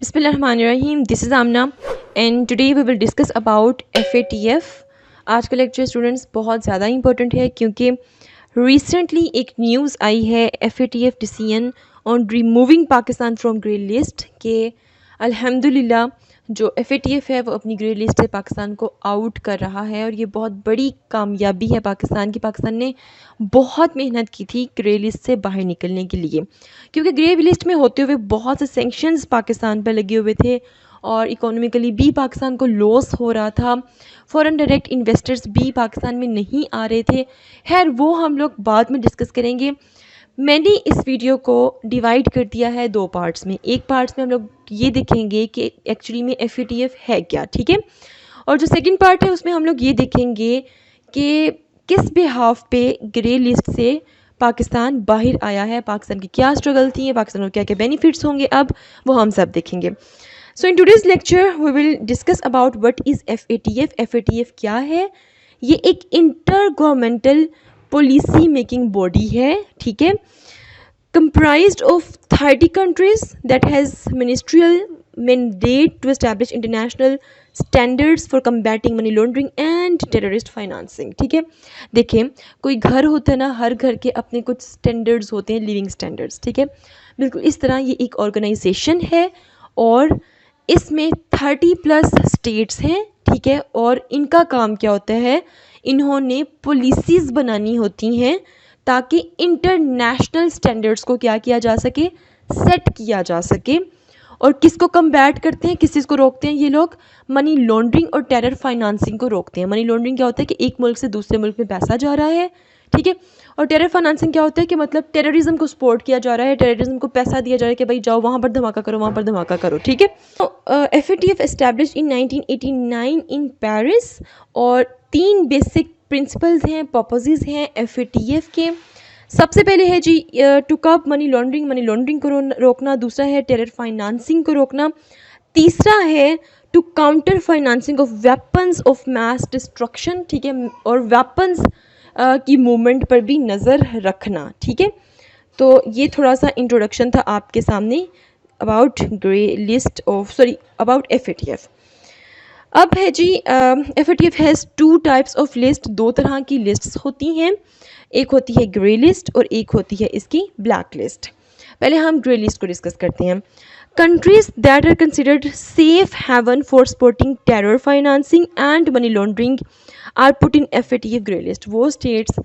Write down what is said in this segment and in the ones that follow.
बिस्मिल्लाहिर्रहमानिर्रहीम, this is Amna and today we will discuss about FATF। आज का लेक्चर स्टूडेंट्स बहुत ज़्यादा इंपॉर्टेंट है क्योंकि रिसेंटली एक न्यूज़ आई है FATF decision on removing Pakistan from grey list के अल्हम्दुलिल्लाह जो FATF है वो अपनी ग्रे लिस्ट से पाकिस्तान को आउट कर रहा है और ये बहुत बड़ी कामयाबी है पाकिस्तान की। पाकिस्तान ने बहुत मेहनत की थी ग्रे लिस्ट से बाहर निकलने के लिए, क्योंकि ग्रे लिस्ट में होते हुए बहुत से सेंक्शंस पाकिस्तान पर लगे हुए थे और इकोनॉमिकली भी पाकिस्तान को लॉस हो रहा था। फॉरेन डायरेक्ट इन्वेस्टर्स भी पाकिस्तान में नहीं आ रहे थे। खैर वो हम लोग बाद में डिस्कस करेंगे। मैंने इस वीडियो को डिवाइड कर दिया है दो पार्ट्स में। एक पार्ट्स में हम लोग ये देखेंगे कि एक्चुअली में FATF है क्या, ठीक है, और जो सेकंड पार्ट है उसमें हम लोग ये देखेंगे कि किस बिहाफ पे ग्रे लिस्ट से पाकिस्तान बाहर आया है, पाकिस्तान की क्या स्ट्रगल थी, पाकिस्तान को क्या क्या बेनिफिट्स होंगे, अब वो हम सब देखेंगे। So in today's lecture we will discuss about what is FATF। FATF क्या है? ये एक inter governmental policy making body है, ठीक है, comprised of 30 countries that has ministerial mandate to establish international standards for combating money laundering and terrorist financing। ठीक है, देखिए कोई घर होता है ना, हर घर के अपने कुछ स्टैंडर्ड्स होते हैं, लिविंग स्टैंडर्ड्स, ठीक है, बिल्कुल इस तरह ये एक ऑर्गेनाइजेशन है और इसमें 30+ स्टेट्स हैं, ठीक है, और इनका काम क्या होता है, इन्होंने पॉलिसीज़ बनानी होती हैं ताकि इंटरनेशनल स्टैंडर्ड्स को क्या किया जा सके, सेट किया जा सके। और किसको कम्बैट करते हैं, किस चीज़ को रोकते हैं ये लोग? मनी लॉन्ड्रिंग और टेरर फाइनेंसिंग को रोकते हैं। मनी लॉन्ड्रिंग क्या होता है कि एक मुल्क से दूसरे मुल्क में पैसा जा रहा है, ठीक है, और टेरर फाइनेंसिंग क्या होता है कि मतलब टेररिज्म को सपोर्ट किया जा रहा है, टेररिज्म को पैसा दिया जा रहा है कि भाई जाओ वहाँ पर धमाका करो, वहाँ पर धमाका करो, ठीक है। तो FATF established in 1989 in Paris और 3 बेसिक प्रिंसिपल्स हैं, पर्पसेस हैं FATF के। सबसे पहले है जी टू कप मनी लॉन्ड्रिंग को रोकना, दूसरा है टेरर फाइनेंसिंग को रोकना, तीसरा है to counter financing of weapons of mass destruction, ठीक है, और वेपन्स की मूवमेंट पर भी नज़र रखना, ठीक है। तो ये थोड़ा सा इंट्रोडक्शन था आपके सामने about grey list of about FATF। अब है जी FATF has 2 types of list, 2 तरह की लिस्ट्स होती हैं, एक होती है ग्रे लिस्ट और एक होती है इसकी ब्लैक लिस्ट। पहले हम ग्रे लिस्ट को डिस्कस करते हैं। Countries that are considered safe haven for supporting terror financing and money laundering are put in FATF grey list. वो स्टेट्स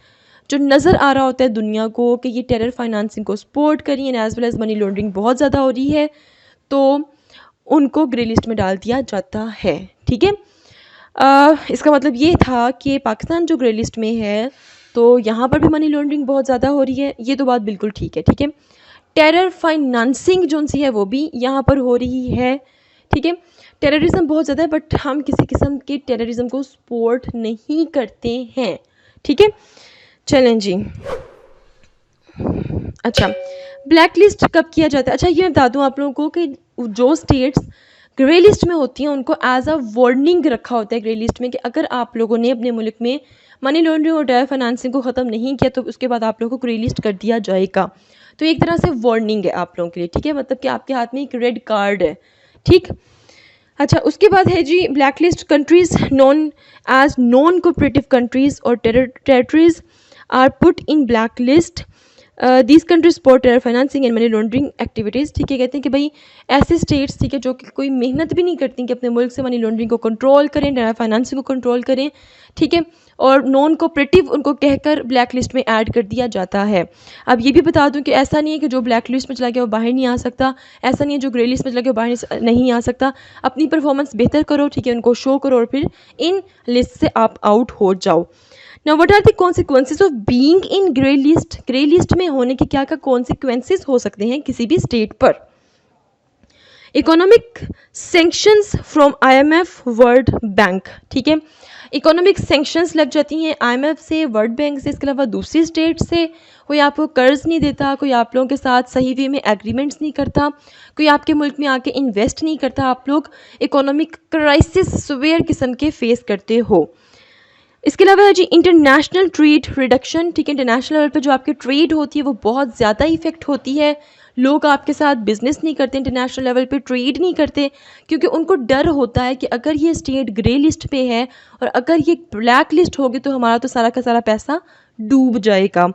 जो नज़र आ रहा होता है दुनिया को कि ये टेरर फाइनेंसिंग को सपोर्ट करी and as well as money laundering बहुत ज़्यादा हो रही है, तो उनको ग्रे लिस्ट में डाल दिया जाता है, ठीक है। इसका मतलब ये था कि पाकिस्तान जो ग्रे लिस्ट में है तो यहाँ पर भी मनी लॉन्ड्रिंग बहुत ज़्यादा हो रही है, ये तो बात बिल्कुल ठीक है, ठीक है। टेरर फाइनेंसिंग जो सी है वो भी यहाँ पर हो रही है, ठीक है। टेररिज्म बहुत ज़्यादा है बट हम किसी किस्म के टेररिज्म को सपोर्ट नहीं करते हैं, ठीक है। चलें जी, अच्छा ब्लैक लिस्ट कब किया जाता है? अच्छा ये मैं बता दूँ आप लोगों को कि जो स्टेट्स ग्रे लिस्ट में होती हैं उनको एज अ वार्निंग रखा होता है ग्रे लिस्ट में कि अगर आप लोगों ने अपने मुल्क में मनी लॉन्ड्रिंग और टेरर फाइनेंसिंग को ख़त्म नहीं किया तो उसके बाद आप लोगों को ग्रे लिस्ट कर दिया जाएगा। तो एक तरह से वार्निंग है आप लोगों के लिए, ठीक है, मतलब कि आपके हाथ में एक रेड कार्ड है, ठीक। अच्छा उसके बाद है जी black list. Countries non as non cooperative countries और territories are put in black list. These countries support terror financing and money laundering activities, ठीक है, कहते हैं कि भाई ऐसे स्टेट्स, ठीक है, जो कि कोई मेहनत भी नहीं करती कि अपने मुल्क से मनी लॉन्ड्रिंग को कंट्रोल करें, टेरर फाइनेंसिंग को कंट्रोल करें, ठीक है, और नॉन कोऑपरेटिव उनको कहकर ब्लैक लिस्ट में ऐड कर दिया जाता है। अब ये भी बता दूं कि ऐसा नहीं है कि जो ब्लैक लिस्ट में चला गया वो बाहर नहीं आ सकता, ऐसा नहीं है जो ग्रे लिस्ट में चला गया वो बाहर नहीं आ सकता। अपनी परफॉर्मेंस बेहतर करो, ठीक है, उनको शो करो और फिर इन लिस्ट से आप आउट हो जाओ। Now what are the consequences of being in grey list? Grey list में होने के क्या क्या कॉन्सिक्वेंसेस हो सकते हैं किसी भी स्टेट पर? Economic sanctions from IMF, world bank, ठीक है, इकोनॉमिक सेंक्शंस लग जाती हैं IMF से, वर्ल्ड बैंक से, इसके अलावा दूसरी स्टेट से। कोई आपको कर्ज नहीं देता, कोई आप लोगों के साथ सही वे में एग्रीमेंट्स नहीं करता, कोई आपके मुल्क में आके इन्वेस्ट नहीं करता, आप लोग इकोनॉमिक क्राइसिस सवेयर किस्म के फेस करते हो। इसके अलावा है जी इंटरनेशनल ट्रेड रिडक्शन, ठीक है, इंटरनेशनल लेवल पे जो आपकी ट्रेड होती है वो बहुत ज़्यादा इफेक्ट होती है, लोग आपके साथ बिजनेस नहीं करते, इंटरनेशनल लेवल पे ट्रेड नहीं करते, क्योंकि उनको डर होता है कि अगर ये स्टेट ग्रे लिस्ट पे है और अगर ये ब्लैक लिस्ट होगी तो हमारा तो सारा का सारा पैसा डूब जाएगा।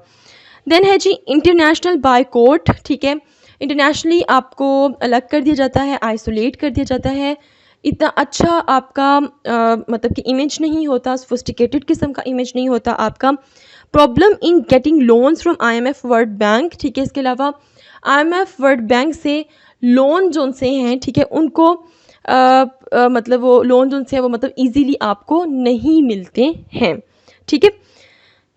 देन है जी इंटरनेशनल बायकॉट, ठीक है, इंटरनेशनली आपको अलग कर दिया जाता है, आइसोलेट कर दिया जाता है, इतना अच्छा आपका मतलब कि इमेज नहीं होता, सोफिस्टिकेटेड किस्म का इमेज नहीं होता आपका। Problem in getting loans from IMF world bank, ठीक है, इसके अलावा IMF वर्ल्ड बैंक से लोन जो उनसे हैं, ठीक है, उनको मतलब वो लोन जो उनसे है वो मतलब ईजीली आपको नहीं मिलते हैं, ठीक है,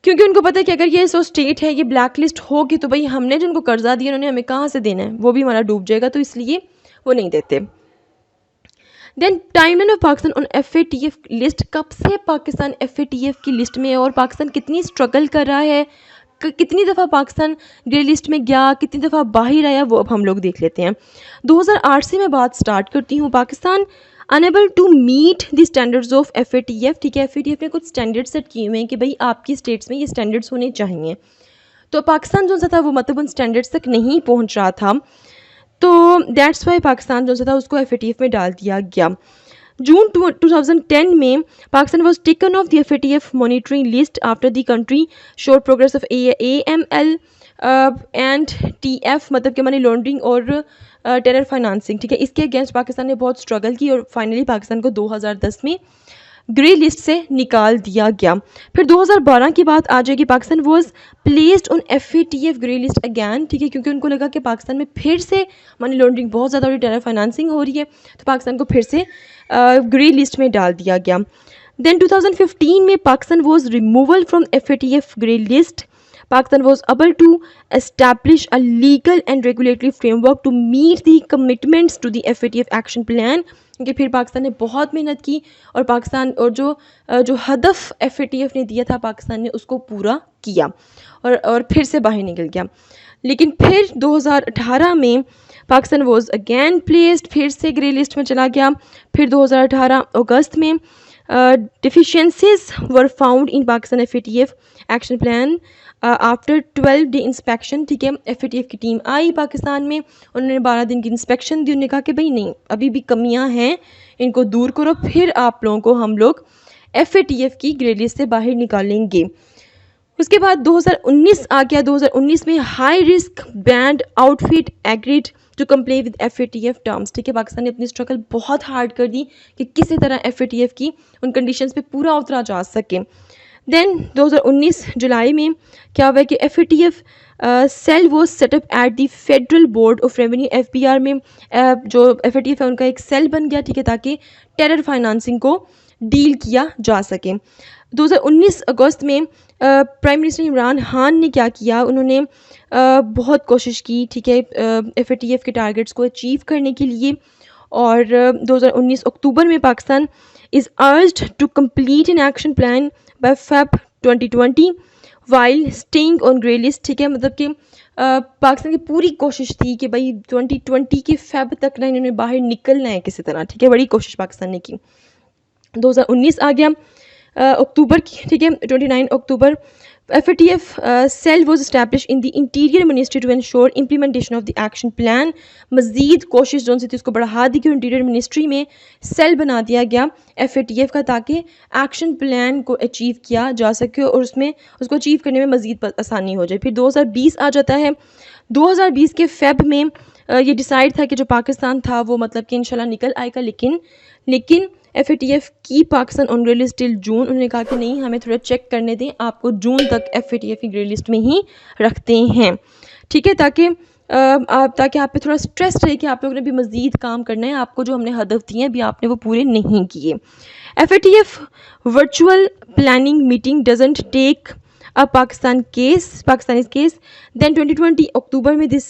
क्योंकि उनको पता है कि अगर ये सो स्टेट है, ये ब्लैक लिस्ट होगी तो भाई हमने जिनको कर्जा दिया उन्होंने हमें कहाँ से देना है, वो भी हमारा डूब जाएगा, तो इसलिए वो नहीं देते। Then timeline of Pakistan on FATF list, कब से पाकिस्तान FATF की लिस्ट में है और पाकिस्तान कितनी स्ट्रगल कर रहा है, कितनी दफ़ा पाकिस्तान ग्रे लिस्ट में गया, कितनी दफ़ा बाहर आया, वो अब हम लोग देख लेते हैं। 2008 से मैं बात स्टार्ट करती हूँ। Pakistan unable to meet the standards of FATF, ठीक है, FATF ने कुछ स्टैंडर्ड्स सेट किए हुए हैं कि भाई आपकी स्टेट्स में ये स्टैंडर्ड्स होने चाहिए, तो पाकिस्तान जो सा था वो मतलब उन स्टैंडर्ड्स तक नहीं पहुँच रहा था, तो दैट्स वाई पाकिस्तान जो सा था उसको FATF में डाल दिया गया। जून 2010 में Pakistan was taken off the FATF monitoring list after the country showed progress of AML and TF, मतलब कि मनी लॉन्ड्रिंग और टेरर फाइनेंसिंग, ठीक है, इसके अगेंस्ट पाकिस्तान ने बहुत स्ट्रगल की और फाइनली पाकिस्तान को 2010 में ग्रे लिस्ट से निकाल दिया गया। फिर 2012 की बात आ जाएगी, Pakistan was placed on FATF grey list again, ठीक है, क्योंकि उनको लगा कि पाकिस्तान में फिर से मनी लॉन्ड्रिंग बहुत ज़्यादा हो रही है, टेरर फाइनेंसिंग हो रही है, तो पाकिस्तान को फिर से ग्रे लिस्ट में डाल दिया गया। देन 2015 में Pakistan was removal from FATF grey list. Pakistan was able to establish a legal and regulatory framework to meet the commitments to the FATF action plan, क्योंकि फिर पाकिस्तान ने बहुत मेहनत की और पाकिस्तान और जो हदफ FATF ने दिया था पाकिस्तान ने उसको पूरा किया और फिर से बाहर निकल गया। लेकिन फिर 2018 में पाकिस्तान वॉज अगेन प्लेस्ड, फिर से ग्रे लिस्ट में चला गया। फिर 2018 अगस्त में deficiencies were found in Pakistan FATF action plan after 12 day inspection, ठीक है, FATF की टीम आई पाकिस्तान में, उन्होंने 12 दिन की इंस्पेक्शन दी, उन्होंने कहा कि भाई नहीं अभी भी कमियां हैं, इनको दूर करो, फिर आप लोगों को हम लोग FATF की ग्रे लिस्ट से बाहर निकालेंगे। उसके बाद 2019 आ गया। 2019 में high risk band outfit agreed to comply with FATF terms, ठीक है, पाकिस्तान ने अपनी स्ट्रगल बहुत हार्ड कर दी कि किसी तरह FATF की उन कंडीशंस पे पूरा उतरा जा सके। देन 2019 जुलाई में क्या हुआ कि FATF सेल वो setup at the federal board of revenue FBR में जो FATF है उनका एक सेल बन गया, ठीक है, ताकि टेरर फाइनेंसिंग को डील किया जा सके। 2019 अगस्त में प्राइम मिनिस्टर इमरान खान ने क्या किया, उन्होंने बहुत कोशिश की, ठीक है, FATF के टारगेट्स को अचीव करने के लिए, और 2019 अक्टूबर में Pakistan is urged to complete an action plan by Feb 2020 while staying on grey list, ठीक है, मतलब कि पाकिस्तान की पूरी कोशिश थी कि भाई 2020 के Feb तक ना इन्होंने बाहर निकलना है किसी तरह, ठीक है, बड़ी कोशिश पाकिस्तान ने की। 2019 आ गया अक्टूबर की, ठीक है, 29 October FATF cell was establish in the interior ministry to ensure implementation of the action plan. मजीद कोशिश जो सी थी उसको बढ़ा दी कि इंटीरियर मिनिस्ट्री में सेल बना दिया गया FATF का, ताकि एक्शन प्लान को अचीव किया जा सके और उसमें उसको अचीव करने में मजीद आसानी हो जाए। फिर 2020 आ जाता है। 2020 के Feb में ये डिसाइड था कि जो पाकिस्तान था वो मतलब कि इंशाल्लाह निकल आएगा, लेकिन FATF की Pakistan on grey list till June, उन्होंने कहा कि नहीं हमें थोड़ा चेक करने दें, आपको जून तक FATF की ग्रे लिस्ट में ही रखते हैं, ठीक है, ताकि आप पे थोड़ा स्ट्रेस रहे कि आप लोगों ने भी मज़ीद काम करना है, आपको जो हमने हदफ दिए हैं अभी आपने वो पूरे नहीं किए। FATF virtual planning meeting doesn't take a Pakistani case. Then 2020 October में this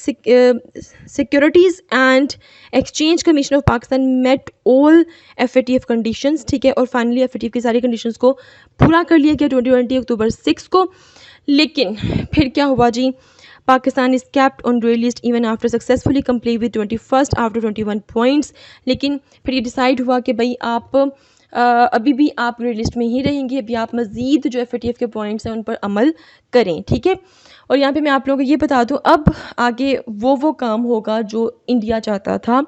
securities and exchange commission of Pakistan met all FATF conditions, ठीक है, और फाइनली FATF की सारी कंडीशंस को पूरा कर लिया गया 2020 अक्टूबर 6 को। लेकिन फिर क्या हुआ जी, Pakistan is kept on grey list even after successfully complete with 21st after 21 points. लेकिन फिर ये डिसाइड हुआ कि भाई आप अभी भी आप ग्रे लिस्ट में ही रहेंगे, अभी आप मज़ीद जो FATF के पॉइंट्स हैं उन पर अमल करें, ठीक है। और यहाँ पे मैं आप लोगों को ये बता दूँ, अब आगे वो काम होगा जो इंडिया चाहता था,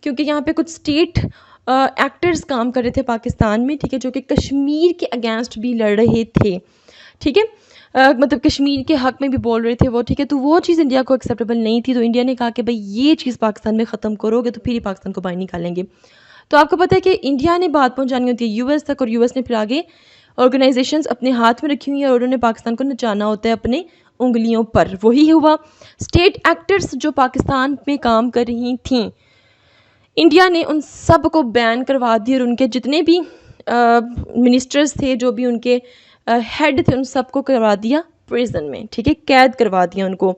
क्योंकि यहाँ पे कुछ स्टेट एक्टर्स काम कर रहे थे पाकिस्तान में, ठीक है, जो कि कश्मीर के अगेंस्ट भी लड़ रहे थे, ठीक है, मतलब कश्मीर के हक़ में भी बोल रहे थे वो, ठीक है। तो वो चीज़ इंडिया को एक्सेप्टेबल नहीं थी, तो इंडिया ने कहा कि भाई ये चीज़ पाकिस्तान में ख़त्म करोगे तो फिर ही पाकिस्तान को बाहर निकालेंगे। तो आपको पता है कि इंडिया ने बात पहुंचानी होती है यूएस तक, और यूएस ने फिर आगे ऑर्गेनाइजेशंस अपने हाथ में रखी हुई है और उन्होंने पाकिस्तान को नचाना होता है अपने उंगलियों पर। वही हुआ, स्टेट एक्टर्स जो पाकिस्तान में काम कर रही थीं, इंडिया ने उन सब को बैन करवा दिया और उनके जितने भी मिनिस्टर्स थे, जो भी उनके हेड थे, उन सबको करवा दिया प्रिजन में, ठीक है, कैद करवा दिया उनको।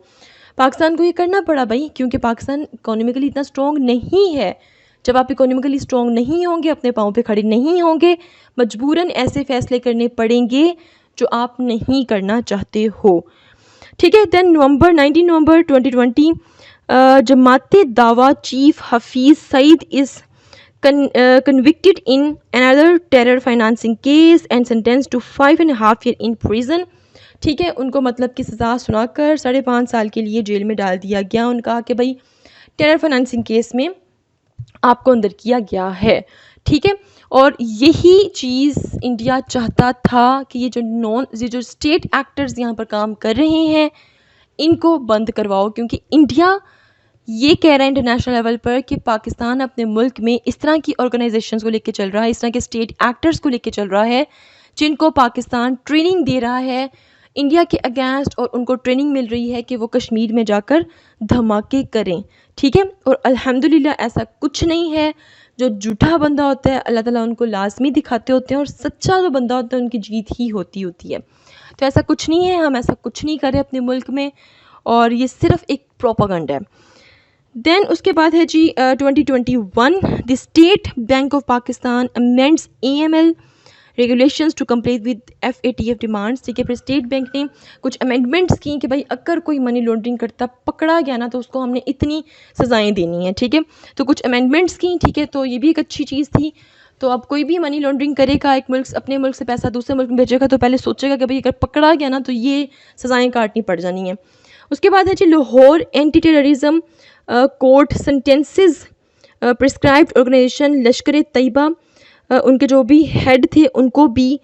पाकिस्तान को ये करना पड़ा भाई, क्योंकि पाकिस्तान इकोनॉमिकली इतना स्ट्रॉन्ग नहीं है। जब आप इकोनॉमिकली स्ट्रॉन्ग नहीं होंगे, अपने पाँव पे खड़े नहीं होंगे, मजबूरन ऐसे फैसले करने पड़ेंगे जो आप नहीं करना चाहते हो, ठीक है। Then 19 November 2020 Jamaat Dawa chief Hafiz Saeed is convicted in another terror financing case and sentenced to 5.5 years in prison, ठीक है। उनको मतलब की सज़ा सुनाकर 5.5 साल के लिए जेल में डाल दिया गया। उन्होंने कहा कि भाई टेरर फाइनेंसिंग केस में आपको अंदर किया गया है, ठीक है। और यही चीज़ इंडिया चाहता था कि ये जो स्टेट एक्टर्स यहाँ पर काम कर रहे हैं इनको बंद करवाओ, क्योंकि इंडिया ये कह रहा है इंटरनेशनल लेवल पर कि पाकिस्तान अपने मुल्क में इस तरह की ऑर्गेनाइजेशंस को लेके चल रहा है, इस तरह के स्टेट एक्टर्स को लेके चल रहा है जिनको पाकिस्तान ट्रेनिंग दे रहा है इंडिया के अगेंस्ट, और उनको ट्रेनिंग मिल रही है कि वो कश्मीर में जाकर धमाके करें, ठीक है। और अल्हम्दुलिल्लाह ऐसा कुछ नहीं है। जो झूठा बंदा होता है अल्लाह ताला उनको लाजमी दिखाते होते हैं, और सच्चा जो बंदा होता है उनकी जीत ही होती है। तो ऐसा कुछ नहीं है, हम ऐसा कुछ नहीं कर रहे अपने मुल्क में, और ये सिर्फ एक प्रोपागेंडा है। देन उसके बाद है जी 2021 the state bank of Pakistan amends AML regulations to complete with FATF demands, ठीक है। फिर स्टेट बैंक ने कुछ अमेंडमेंट्स की कि भाई अगर कोई मनी लॉन्ड्रिंग करता पकड़ा गया ना तो उसको हमने इतनी सज़ाएं देनी है, ठीक है। तो कुछ अमेंडमेंट्स की, ठीक है, तो ये भी एक अच्छी चीज़ थी। तो अब कोई भी मनी लॉन्ड्रिंग करेगा, एक मुल्क अपने मुल्क से पैसा दूसरे मुल्क में भेजेगा, तो पहले सोचेगा कि भाई अगर पकड़ा गया ना तो ये सज़ाएँ काटनी पड़ जानी है। उसके बाद है जी Lahore anti terrorism court sentences prescribed organisation Lashkar Taiba, उनके जो भी हेड थे उनको भी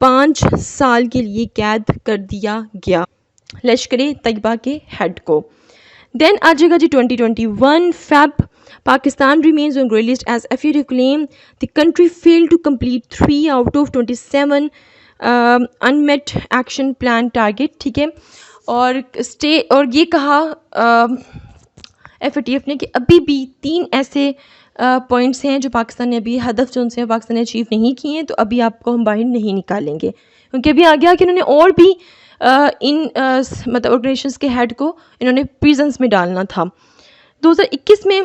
5 साल के लिए कैद कर दिया गया, लश्कर तैयबा के हेड को। देन आ जाएगा जी 2021 Feb Pakistan remains on grey list as FATF claim the country failed to complete 3 out of 27 unmet action plan target, ठीक है। और ये कहा FATF ने कि अभी भी 3 ऐसे पॉइंट्स हैं जो पाकिस्तान ने अभी हदफ जो उनसे पाकिस्तान ने अचीव नहीं किए हैं, तो अभी आपको हम बाहर नहीं निकालेंगे, क्योंकि अभी आ गया कि इन्होंने और भी मतलब ऑर्गेनाइजेशंस के हेड को इन्होंने प्रिजन्स में डालना था। 2021 में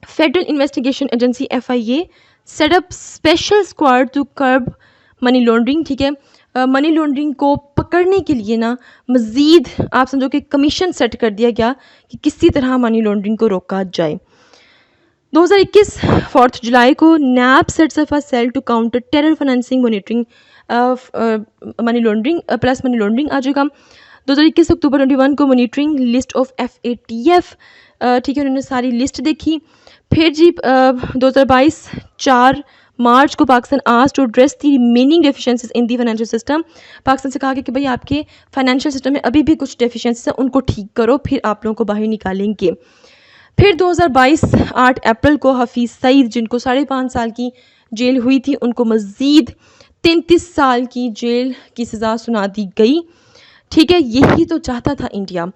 federal investigation agency FIA set up special squad to curb money laundering, ठीक है। मनी लॉन्ड्रिंग को पकड़ने के लिए ना मज़ीद आप समझो कि कमीशन सेट कर दिया गया कि किसी तरह मनी लॉन्ड्रिंग को रोका जाए। 2021 4 जुलाई को NAB sets up a cell to counter terror financing monitoring money laundering plus money laundering आ जाएगा। 2021 अक्टूबर 21 को मॉनिटरिंग लिस्ट ऑफ FATF, ठीक है, उन्होंने सारी लिस्ट देखी। फिर जी 2022 4 मार्च को Pakistan asked to address the remaining deficiencies in the financial system, Pakistan से कहा गया कि भाई आपके फाइनेंशियल सिस्टम में अभी भी कुछ डेफिशिएंसीज हैं, उनको ठीक करो, फिर आप लोगों को बाहर निकालेंगे। फिर 2022 8 अप्रैल को हफीज़ सईद, जिनको 5.5 साल की जेल हुई थी, उनको मज़ीद 33 साल की जेल की सज़ा सुना दी गई, ठीक है। यही तो चाहता था इंडिया।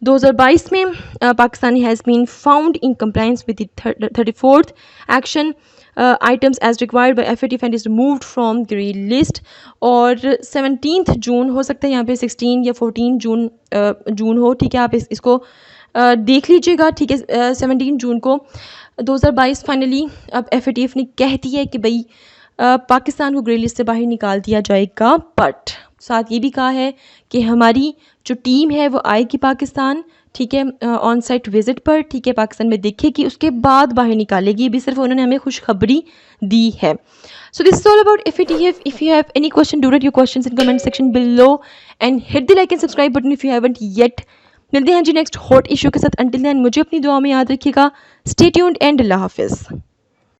2022 में Pakistani has been found in compliance with the 34th action items as required by FATF and is removed from grey list. और 17 जून हो सकता है, यहाँ पे 16 या 14 जून हो, ठीक है, आप इसको देख लीजिएगा, ठीक है। 17 जून को 2022 फाइनली अब FATF ने कह दिया है कि भाई पाकिस्तान को ग्रे लिस्ट से बाहर निकाल दिया जाएगा, बट साथ ये भी कहा है कि हमारी जो टीम है वो आएगी पाकिस्तान, ठीक है, ऑन साइट विजिट पर, ठीक है, पाकिस्तान में देखेगी, उसके बाद बाहर निकालेगी। ये भी सिर्फ उन्होंने हमें खुशखबरी दी है। So this is all about FATF. If you have any question, do write your questions in comment section below and hit the like and subscribe button if you haven't yet. मिलते हैं जी नेक्स्ट हॉट इशू के साथ। Until then मुझे अपनी दुआ में याद रखिएगा। स्टे ट्यून्ड एंड अल्लाह हाफिज़।